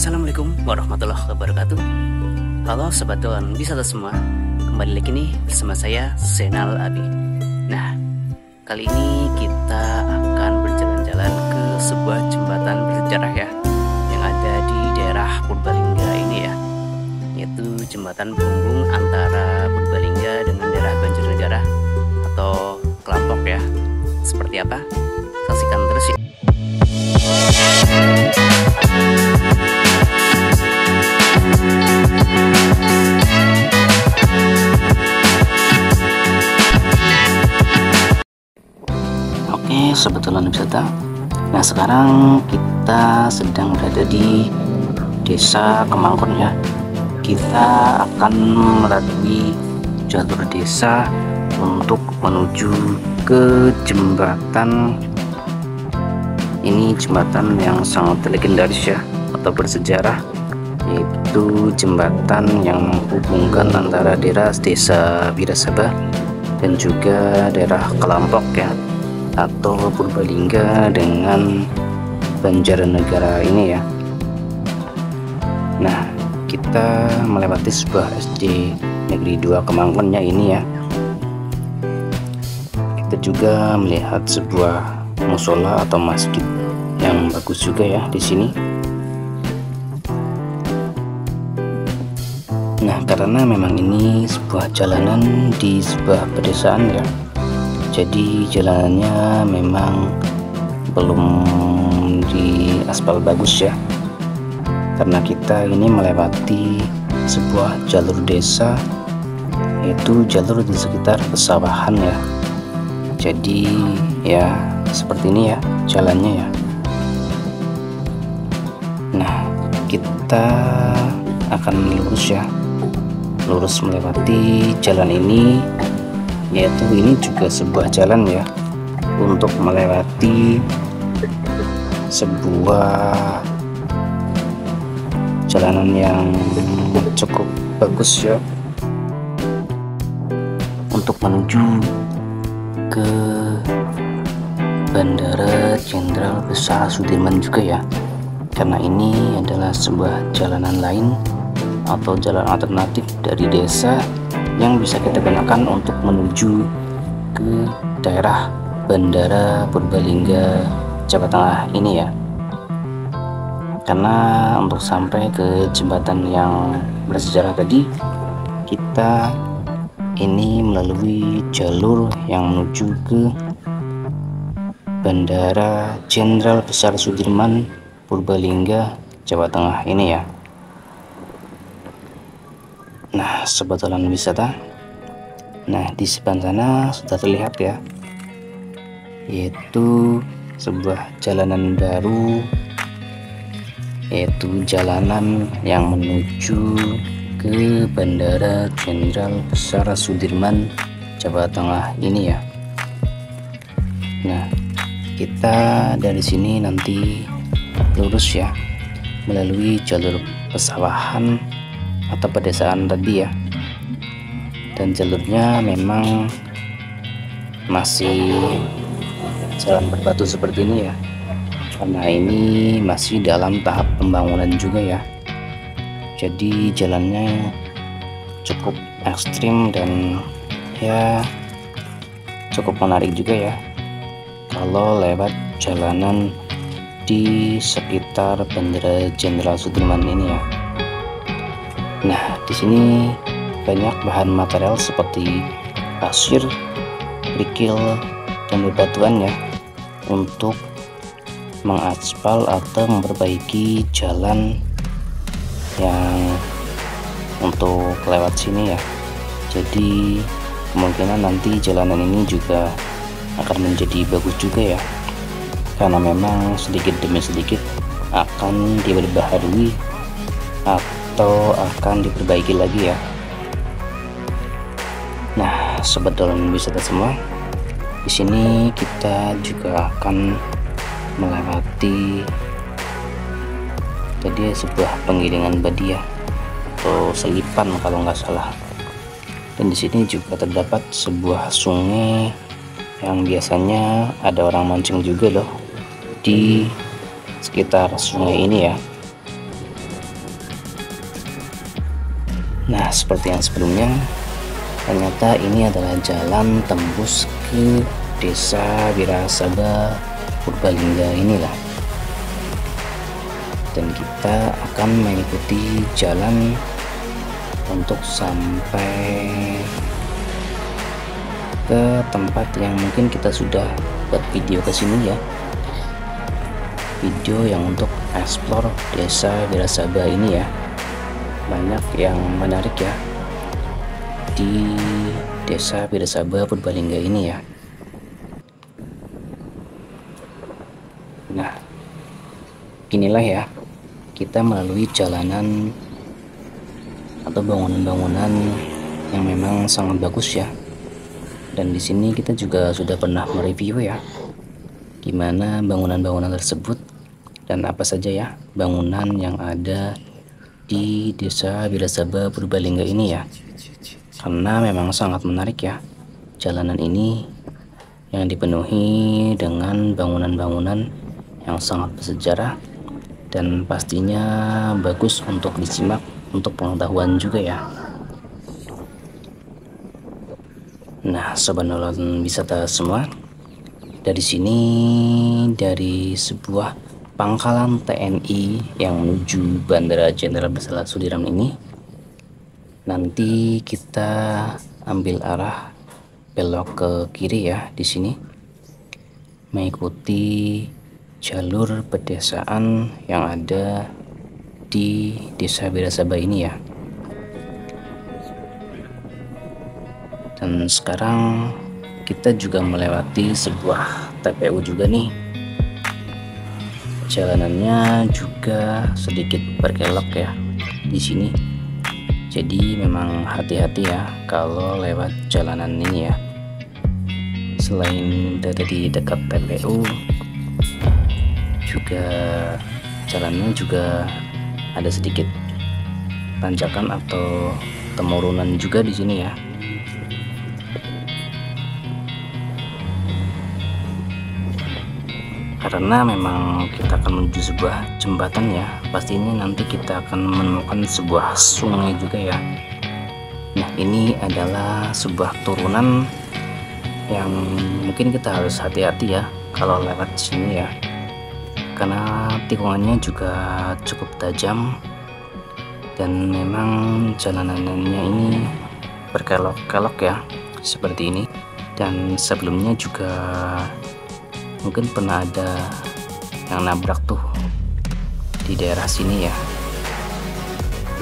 Assalamualaikum warahmatullahi wabarakatuh. Halo sobat dan wisata semua, kembali lagi nih bersama saya Zainal Abi. Nah, kali ini kita akan berjalan-jalan ke sebuah jembatan bersejarah ya, yang ada di daerah Purbalingga ini ya, yaitu jembatan penghubung antara Purbalingga dengan daerah Banjarnegara atau Kelampok ya. Seperti apa? Saksikan terus ya. Oke, sebetulnya wisata. Nah, sekarang kita sedang berada di Desa Kemangkon ya. Kita akan melalui jalur desa untuk menuju ke jembatan. Ini jembatan yang sangat legendaris ya, atau bersejarah, yaitu jembatan yang menghubungkan antara daerah Desa Wirasaba dan juga daerah Kelampok ya, atau Purbalingga dengan Banjarnegara ini ya. Nah, kita melewati sebuah SD Negeri 2 Kemangkonnya ini ya. Kita juga melihat sebuah musola atau masjid yang bagus juga ya di sini. Nah, karena memang ini sebuah jalanan di sebuah pedesaan ya, jadi jalanannya memang belum di aspal bagus ya, karena kita ini melewati sebuah jalur desa, yaitu jalur di sekitar pesawahan ya. Jadi ya seperti ini ya jalannya ya. Nah, kita akan lurus ya, lurus melewati jalan ini, yaitu ini juga sebuah jalan ya, untuk melewati sebuah jalanan yang cukup bagus ya, untuk menuju ke Bandara Jenderal Besar Sudirman juga ya, karena ini adalah sebuah jalanan lain atau jalan alternatif dari desa yang bisa kita gunakan untuk menuju ke daerah Bandara Purbalingga Jawa Tengah ini ya. Karena untuk sampai ke jembatan yang bersejarah tadi, kita ini melalui jalur yang menuju ke Bandara Jenderal Besar Sudirman Purbalingga Jawa Tengah ini ya. Nah, sobat jalan wisata, nah di sebelah sana sudah terlihat ya, yaitu sebuah jalanan baru, yaitu jalanan yang menuju ke Bandara Jenderal Besar Sudirman Jawa Tengah ini ya. Nah, kita dari sini nanti lurus ya, melalui jalur pesawahan atau pedesaan tadi ya, dan jalurnya memang masih jalan berbatu seperti ini ya, karena ini masih dalam tahap pembangunan juga ya. Jadi jalannya cukup ekstrim dan ya cukup menarik juga ya kalau lewat jalanan di sekitar Bandara Jenderal Sudirman ini ya. Nah, di sini banyak bahan material seperti pasir, kerikil, dan bebatuan ya, untuk mengaspal atau memperbaiki jalan yang untuk lewat sini ya. Jadi kemungkinan nanti jalanan ini juga akan menjadi bagus juga ya, karena memang sedikit demi sedikit akan diperbaharui atau akan diperbaiki lagi ya. Nah, sobat dalam wisata semua, di sini kita juga akan melewati tadi sebuah penggilingan badiah atau selipan kalau nggak salah. Dan di sini juga terdapat sebuah sungai yang biasanya ada orang mancing juga loh di sekitar sungai ini ya. Nah, seperti yang sebelumnya, ternyata ini adalah jalan tembus ke Desa Wirasaba Purbalingga inilah, dan kita akan mengikuti jalan untuk sampai ke tempat yang mungkin kita sudah buat video ke sini ya, video yang untuk explore Desa Wirasaba ini ya. Banyak yang menarik ya di Desa Wirasaba Purbalingga ini ya. Nah, inilah ya, kita melalui jalanan atau bangunan-bangunan yang memang sangat bagus ya. Dan di sini kita juga sudah pernah mereview ya, gimana bangunan-bangunan tersebut dan apa saja ya bangunan yang ada di Desa Wirasaba Purbalingga ini ya. Karena memang sangat menarik ya jalanan ini, yang dipenuhi dengan bangunan-bangunan yang sangat bersejarah dan pastinya bagus untuk disimak untuk pengetahuan juga ya. Nah, sobat nonton wisata semua, dari sini, dari sebuah pangkalan TNI yang menuju Bandara Jenderal Besar Sudirman ini, nanti kita ambil arah belok ke kiri ya di sini, mengikuti jalur pedesaan yang ada di Desa Wirasaba ini ya. Dan sekarang kita juga melewati sebuah TPU juga nih. Jalanannya juga sedikit berkelok ya di sini. Jadi memang hati-hati ya kalau lewat jalanan ini ya. Selain berada di dekat TPU, juga jalannya juga ada sedikit tanjakan atau temurunan juga di sini ya. Karena memang kita akan menuju sebuah jembatan ya, pastinya nanti kita akan menemukan sebuah sungai juga ya. Nah, ini adalah sebuah turunan yang mungkin kita harus hati-hati ya kalau lewat sini ya, karena tikungannya juga cukup tajam dan memang jalanannya ini berkelok-kelok ya seperti ini. Dan sebelumnya juga mungkin pernah ada yang nabrak tuh di daerah sini ya.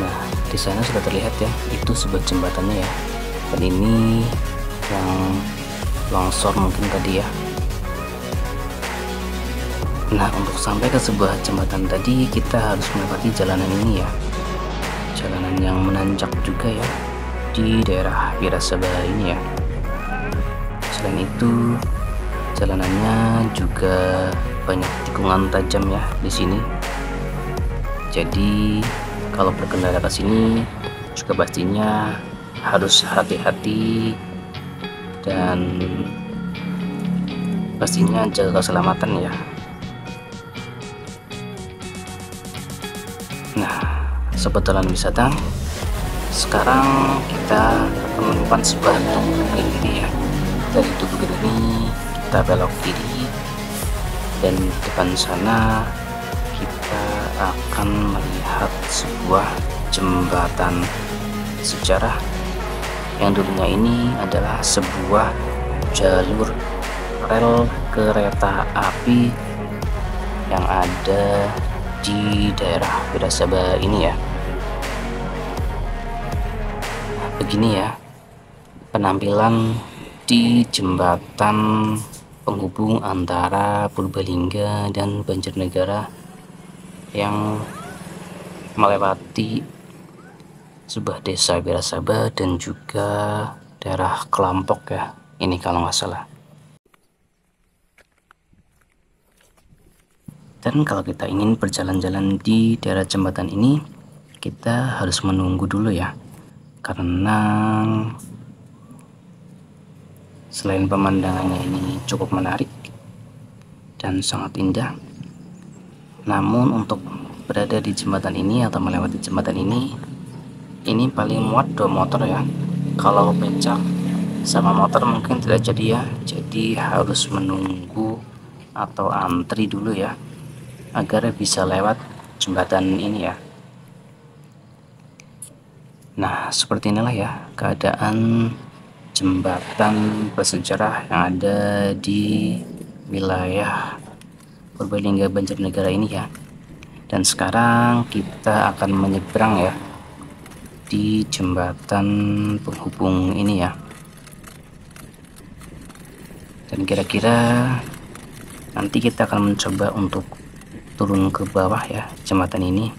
Nah, di sana sudah terlihat ya, itu sebuah jembatannya ya, dan ini yang longsor mungkin tadi ya. Nah, untuk sampai ke sebuah jembatan tadi kita harus melewati jalanan ini ya, jalanan yang menanjak juga ya di daerah Wirasaba ini ya. Selain itu jalanannya juga banyak tikungan tajam ya di sini. Jadi kalau berkendara ke sini juga pastinya harus hati-hati dan pastinya jaga keselamatan ya. Nah, sobat jalan wisata, sekarang kita akan menemukan sebuah tugu ini ya. Dari tugu ini kita belok kiri, dan di depan sana kita akan melihat sebuah jembatan sejarah yang dulunya ini adalah sebuah jalur rel kereta api yang ada di daerah Wirasaba ini ya. Begini ya penampilan di jembatan penghubung antara Purbalingga dan Banjarnegara yang melewati sebuah desa Wirasaba dan juga daerah Kelampok ya, ini kalau nggak salah. Dan kalau kita ingin berjalan-jalan di daerah jembatan ini, kita harus menunggu dulu ya, karena selain pemandangannya ini cukup menarik dan sangat indah, namun untuk berada di jembatan ini atau melewati jembatan ini ini paling muat 2 motor ya. Kalau becak sama motor mungkin tidak jadi ya, jadi harus menunggu atau antri dulu ya agar bisa lewat jembatan ini ya. Nah, seperti inilah ya keadaan jembatan bersejarah yang ada di wilayah Purbalingga Banjarnegara ini ya. Dan sekarang kita akan menyeberang ya di jembatan penghubung ini ya. Dan kira-kira nanti kita akan mencoba untuk turun ke bawah ya jembatan ini,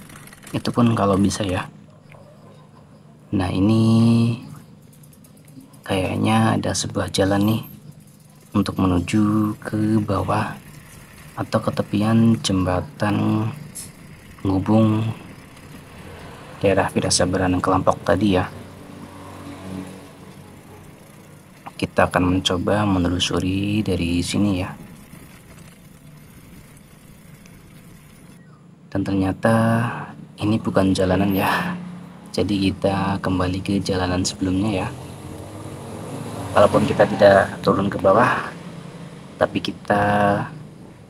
itu pun kalau bisa ya. Nah, ini kayaknya ada sebuah jalan nih untuk menuju ke bawah atau ke tepian jembatan penghubung daerah Pirasabaran Kelampok tadi ya. Kita akan mencoba menelusuri dari sini ya. Dan ternyata ini bukan jalanan ya. Jadi kita kembali ke jalanan sebelumnya ya. Walaupun kita tidak turun ke bawah, tapi kita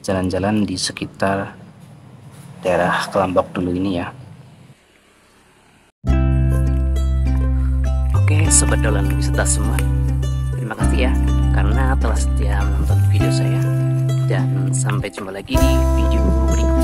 jalan-jalan di sekitar daerah Kelampok dulu ini ya. Oke, sobat dalam wisata semua, terima kasih ya karena telah setia menonton video saya, dan sampai jumpa lagi di video berikutnya.